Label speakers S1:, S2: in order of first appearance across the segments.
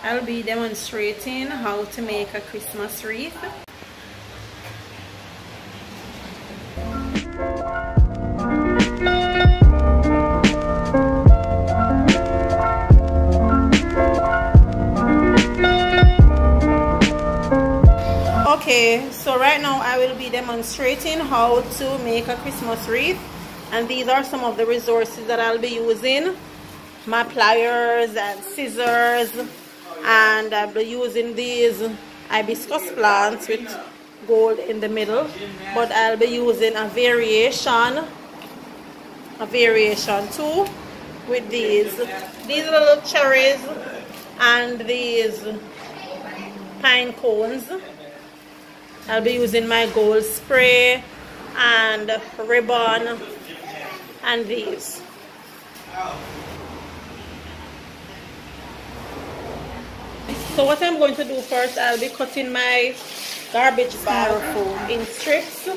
S1: I'll be demonstrating how to make a Christmas wreath. Okay, so right now I will be demonstrating how to make a Christmas wreath, and these are some of the resources that I'll be using. My pliers and scissors, and I'll be using these hibiscus plants with gold in the middle, but I'll be using a variation too with these little cherries and these pine cones. I'll be using my gold spray and ribbon and these. So what I'm going to do first, I'll be cutting my garbage bag in strips.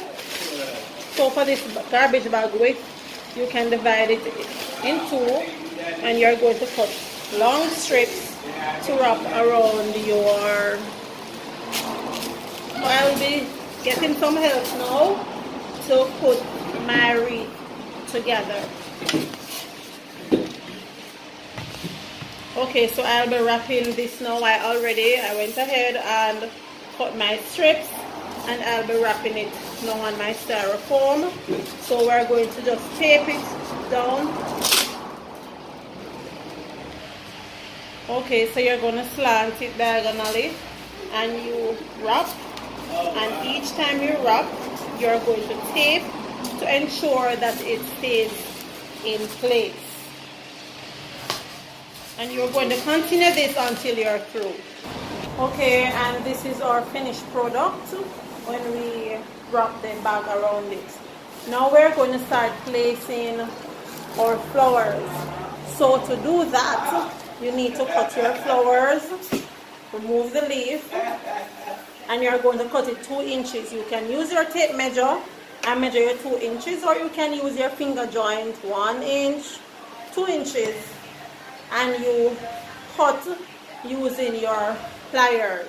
S1: So for this garbage bag width, you can divide it in two, and you're going to cut long strips to wrap around your... I'll be getting some help now to put my wreath together. Okay, so I'll be wrapping this now. I went ahead and cut my strips, and I'll be wrapping it now on my styrofoam. So we're going to just tape it down. Okay, so you're going to slant it diagonally and you wrap, and each time you wrap, you're going to tape to ensure that it stays in place. And you're going to continue this until you're through. Okay, and this is our finished product when we wrap the bag around it. Now we're going to start placing our flowers. So to do that, you need to cut your flowers, remove the leaf, and you're going to cut it 2 inches. You can use your tape measure and measure your 2 inches, or you can use your finger joint, 1 inch, 2 inches. And you cut using your pliers.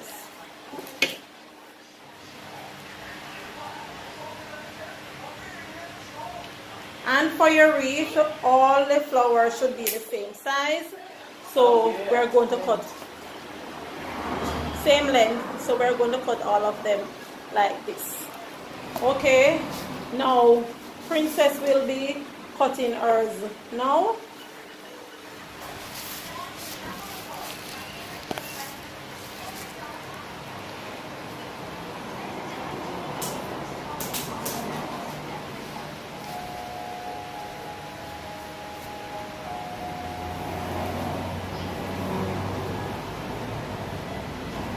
S1: And for your wreath, all the flowers should be the same size. So we're going to cut same length. So we're going to cut all of them like this. Okay, now Princess will be cutting hers now.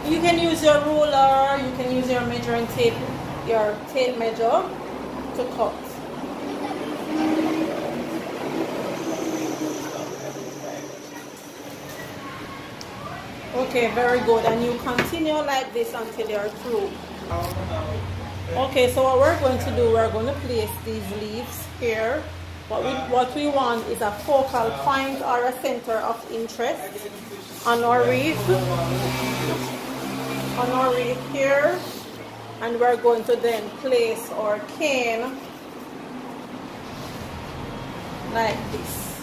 S1: You can use your ruler, you can use your measuring tape, your tape measure to cut. Okay, very good. And you continue like this until you're through. Okay, so what we're going to do, we're going to place these leaves here. What we want is a focal point or a center of interest on our wreath. On our wreath here, and we're going to then place our cane like this.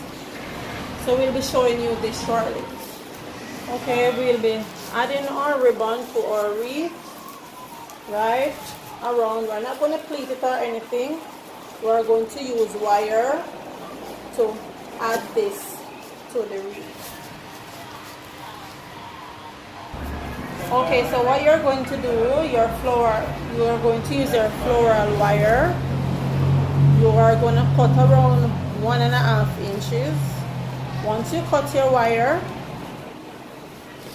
S1: So we'll be showing you this shortly. Okay, we'll be adding our ribbon to our wreath right around. We're not going to pleat it or anything. We're going to use wire to add this to the wreath. Okay, so what you're going to do, you are going to use your floral wire. You are going to cut around 1.5 inches. Once you cut your wire,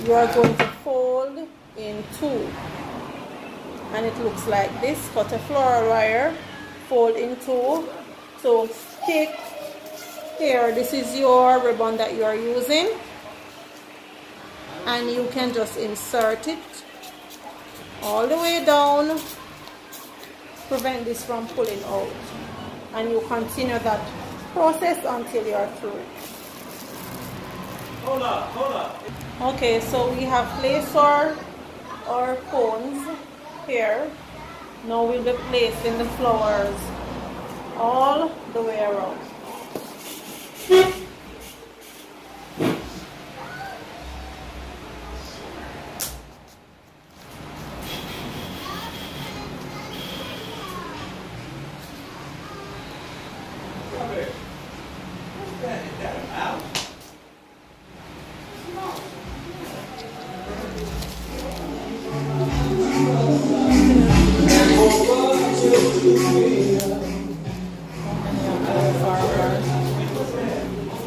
S1: you are going to fold in 2. And it looks like this. Cut a floral wire, fold in 2. So stick here, this is your ribbon that you are using. And you can just insert it all the way down, prevent this from pulling out, and you continue that process until you are through.
S2: Hold up.
S1: Okay, so we have placed our cones here. Now we'll be placing the flowers all the way around.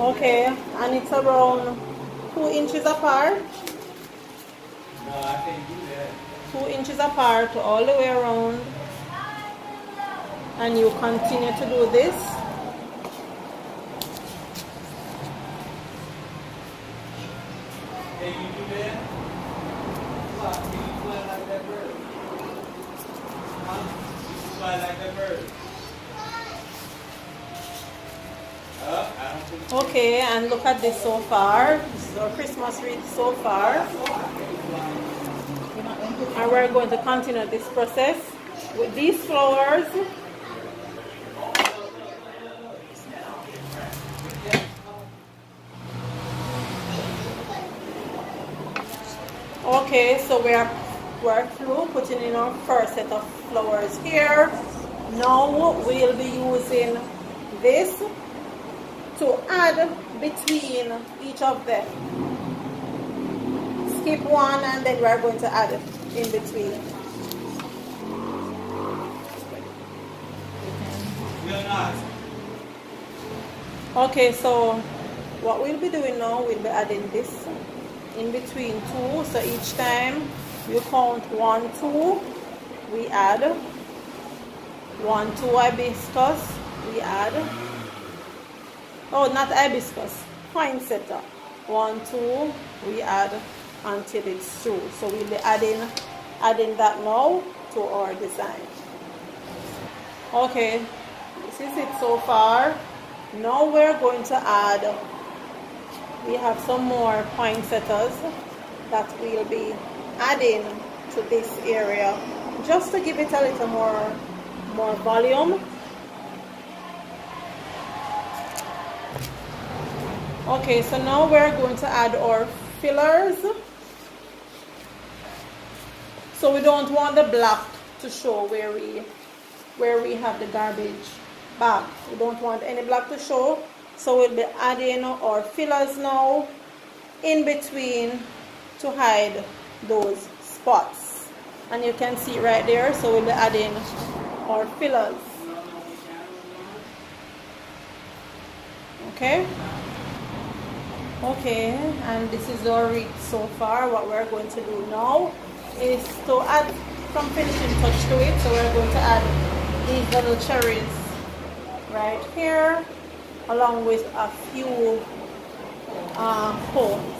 S1: Okay, and it's around 2 inches apart.
S2: No, I can't do that.
S1: 2 inches apart all the way around. And you continue to do this.
S2: Can you do that? Can you fly like that bird? Huh? You can fly like that bird. I don't think
S1: Okay, and look at this so far. This is our Christmas wreath so far. And we're going to continue this process with these flowers. Okay, so we're through putting in our first set of flowers here. Now we'll be using this to add between each of them. Skip one and then we're going to add in between.
S2: we're not.
S1: Okay, so what we'll be doing now, we'll be adding this in between two. So each time you count 1, 2, we add 1, 2 hibiscus, we add, oh, not hibiscus, poinsettia. 1, 2, we add until it's through. So we'll be adding that now to our design. Okay, this is it so far. Now we're going to add, we have some more poinsettias that we'll be adding to this area just to give it a little more volume. Okay, so now we're going to add our fillers. So we don't want the black to show where we have the garbage bag. We don't want any black to show. So we'll be adding our fillers now in between to hide those spots. And you can see right there, so we'll be adding our fillers. Okay? Okay, and this is our wreath so far. What we're going to do now is to add some finishing touch to it. So we're going to add these little cherries right here, along with a few cones.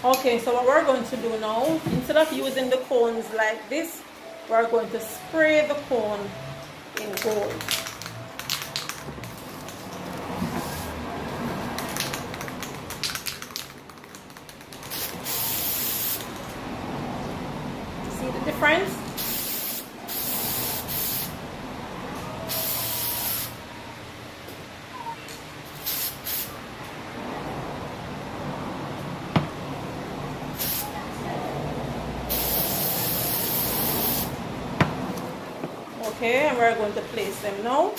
S1: Okay, so what we're going to do now, instead of using the cones like this, we're going to spray the cone in gold. See the difference? Okay, and we're going to place them now.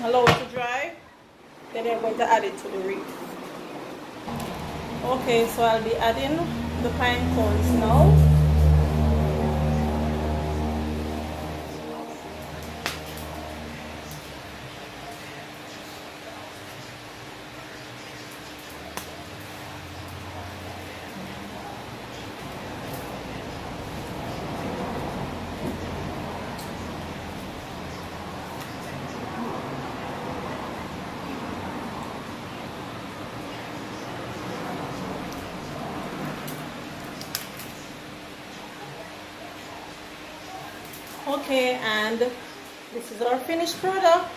S1: Allow it to dry. Then we're going to add it to the wreath. Okay, so I'll be adding the pine cones now. Okay, and this is our finished product.